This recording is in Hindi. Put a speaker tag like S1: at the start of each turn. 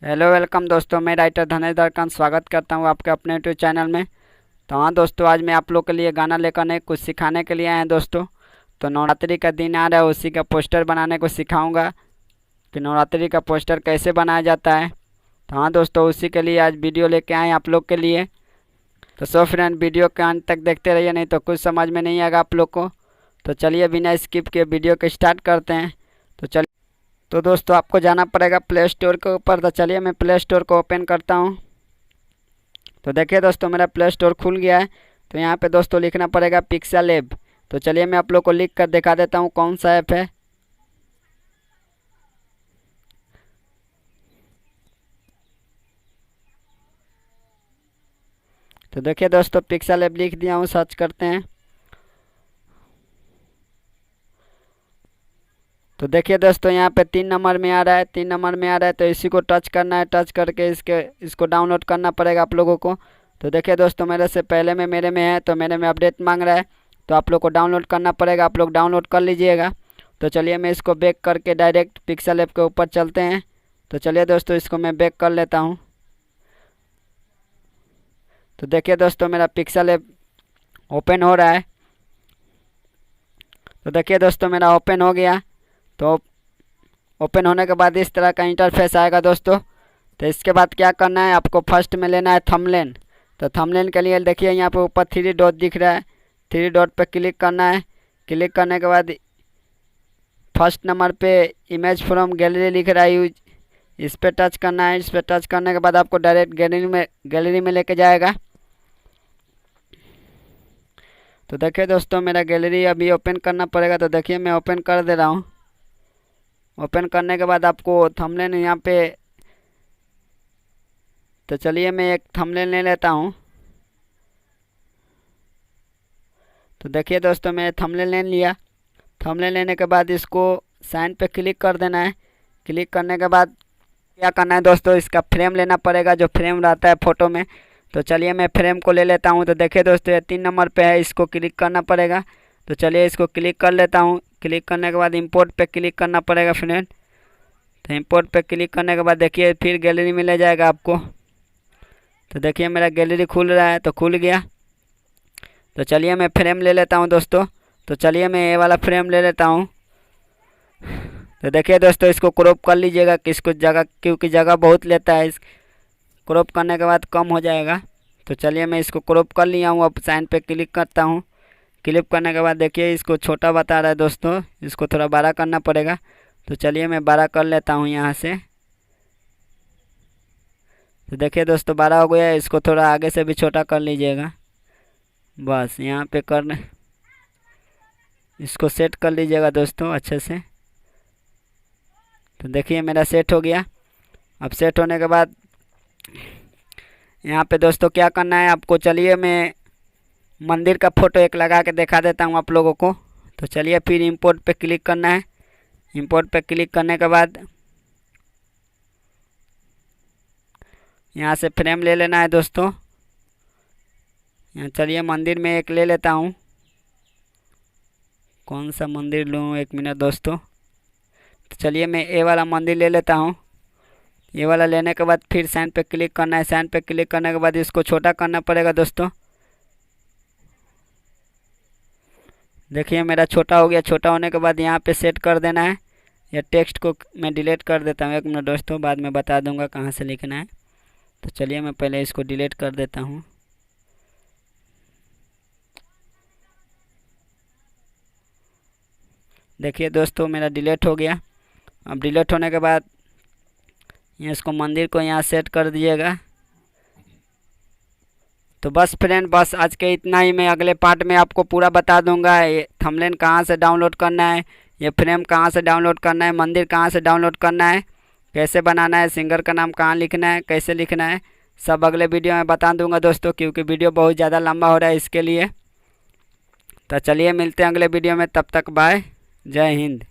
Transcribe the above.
S1: हेलो वेलकम दोस्तों, मैं राइटर धनेश दरकान स्वागत करता हूं आपके अपने यूट्यूब चैनल में। तो हाँ दोस्तों, आज मैं आप लोग के लिए गाना लेकर नहीं कुछ सिखाने के लिए आए हैं दोस्तों। तो नवरात्रि का दिन आ रहा है, उसी का पोस्टर बनाने को सिखाऊंगा कि नवरात्रि का पोस्टर कैसे बनाया जाता है। तो हाँ दोस्तों, उसी के लिए आज वीडियो लेके आए हैं आप लोग के लिए। तो सो फ्रेंड, वीडियो के अंत तक देखते रहिए, नहीं तो कुछ समझ में नहीं आएगा आप लोग को। तो चलिए बिना स्किप के वीडियो को स्टार्ट करते हैं। तो चलिए, तो दोस्तों आपको जाना पड़ेगा प्ले स्टोर के ऊपर। तो चलिए मैं प्ले स्टोर को ओपन करता हूँ। तो देखिए दोस्तों, मेरा प्ले स्टोर खुल गया है। तो यहाँ पे दोस्तों लिखना पड़ेगा पिक्सल ऐप। तो चलिए मैं आप लोग को लिख कर दिखा देता हूँ कौन सा ऐप है। तो देखिए दोस्तों, पिक्सल ऐप लिख दिया हूँ, सर्च करते हैं। तो देखिए दोस्तों, यहाँ पे 3 नंबर में आ रहा है, 3 नंबर में आ रहा है। तो इसी को टच करना है, टच करके इसको डाउनलोड करना पड़ेगा आप लोगों को। तो देखिए दोस्तों, मेरे से पहले में मेरे में है, तो मेरे में अपडेट मांग रहा है। तो आप लोग को डाउनलोड करना पड़ेगा, आप लोग डाउनलोड कर लीजिएगा। तो चलिए मैं इसको बैक करके डायरेक्ट पिक्सल ऐप के ऊपर चलते हैं। तो चलिए दोस्तों, इसको मैं बैक कर लेता हूँ। तो देखिए दोस्तों, मेरा पिक्सल ऐप ओपन हो रहा है। तो देखिए दोस्तों, मेरा ओपन हो गया। तो ओपन होने के बाद इस तरह का इंटरफेस आएगा दोस्तों। तो इसके बाद क्या करना है, आपको फर्स्ट में लेना है थंबनेल। तो थंबनेल के लिए देखिए यहाँ पे ऊपर 3 डॉट दिख रहा है, 3 डॉट पे क्लिक करना है। क्लिक करने के बाद फर्स्ट नंबर पे इमेज फ्रॉम गैलरी लिख रहा है यूज, इस पर टच करना है। इस पर टच करने के बाद आपको डायरेक्ट गैलरी में लेके जाएगा। तो देखिए दोस्तों, मेरा गैलरी अभी ओपन करना पड़ेगा। तो देखिए मैं ओपन कर दे रहा हूँ। ओपन करने के बाद आपको थंबनेल यहाँ पे, तो चलिए मैं एक थंबनेल ले लेता हूँ। तो देखिए दोस्तों, मैं थंबनेल ले लिया। थंबनेल लेने के बाद इसको साइन पे क्लिक कर देना है। क्लिक करने के बाद क्या करना है दोस्तों, इसका फ्रेम लेना पड़ेगा, जो फ्रेम रहता है फ़ोटो में। तो चलिए मैं फ्रेम को ले लेता हूँ। तो देखिए दोस्तों, ये 3 नंबर पे है, इसको क्लिक करना पड़ेगा। तो चलिए इसको क्लिक कर लेता हूँ। क्लिक करने के बाद इंपोर्ट पे क्लिक करना पड़ेगा फ्रेंड। तो इंपोर्ट पे क्लिक करने के बाद देखिए फिर गैलरी में ले जाएगा आपको। तो देखिए मेरा गैलरी खुल रहा है, तो खुल गया। तो चलिए मैं फ्रेम ले लेता हूँ दोस्तों। तो चलिए मैं ये वाला फ्रेम ले लेता हूँ। तो देखिए दोस्तों, इसको क्रॉप कर लीजिएगा किसको जगह, क्योंकि जगह बहुत लेता है। इस क्रॉप करने के बाद कम हो जाएगा। तो चलिए मैं इसको क्रॉप कर लिया हूँ। अब साइन पे क्लिक करता हूँ। क्लिक करने के बाद देखिए इसको छोटा बता रहा है दोस्तों, इसको थोड़ा बड़ा करना पड़ेगा। तो चलिए मैं बड़ा कर लेता हूँ यहाँ से। तो देखिए दोस्तों, बड़ा हो गया है। इसको थोड़ा आगे से भी छोटा कर लीजिएगा, बस यहाँ पे करने, इसको सेट कर लीजिएगा दोस्तों अच्छे से। तो देखिए मेरा सेट हो गया। अब सेट होने के बाद यहाँ पे दोस्तों क्या करना है आपको, चलिए मैं मंदिर का फ़ोटो एक लगा के दिखा देता हूँ आप लोगों को। तो चलिए फिर इंपोर्ट पे क्लिक करना है। इंपोर्ट पे क्लिक करने के बाद यहाँ से फ्रेम ले लेना है दोस्तों। यहाँ चलिए मंदिर में एक ले लेता हूँ। कौन सा मंदिर लूँ, 1 मिनट दोस्तों। तो चलिए मैं ये वाला मंदिर ले लेता हूँ। ये वाला लेने के बाद फिर साइन पे क्लिक करना है। साइन पे क्लिक करने के बाद इसको छोटा करना पड़ेगा दोस्तों। देखिए मेरा छोटा हो गया। छोटा होने के बाद यहाँ पे सेट कर देना है। या टेक्स्ट को मैं डिलीट कर देता हूँ, 1 मिनट दोस्तों, बाद में बता दूंगा कहाँ से लिखना है। तो चलिए मैं पहले इसको डिलीट कर देता हूँ। देखिए दोस्तों, मेरा डिलीट हो गया। अब डिलीट होने के बाद ये इसको मंदिर को यहाँ सेट कर दीजिएगा। तो बस फ्रेंड, बस आज के इतना ही। मैं अगले पार्ट में आपको पूरा बता दूंगा ये थंबनेल कहाँ से डाउनलोड करना है, ये फ्रेम कहाँ से डाउनलोड करना है, मंदिर कहाँ से डाउनलोड करना है, कैसे बनाना है, सिंगर का नाम कहाँ लिखना है, कैसे लिखना है, सब अगले वीडियो में बता दूंगा दोस्तों, क्योंकि वीडियो बहुत ज़्यादा लंबा हो रहा है इसके लिए। तो चलिए मिलते हैं अगले वीडियो में, तब तक बाय, जय हिंद।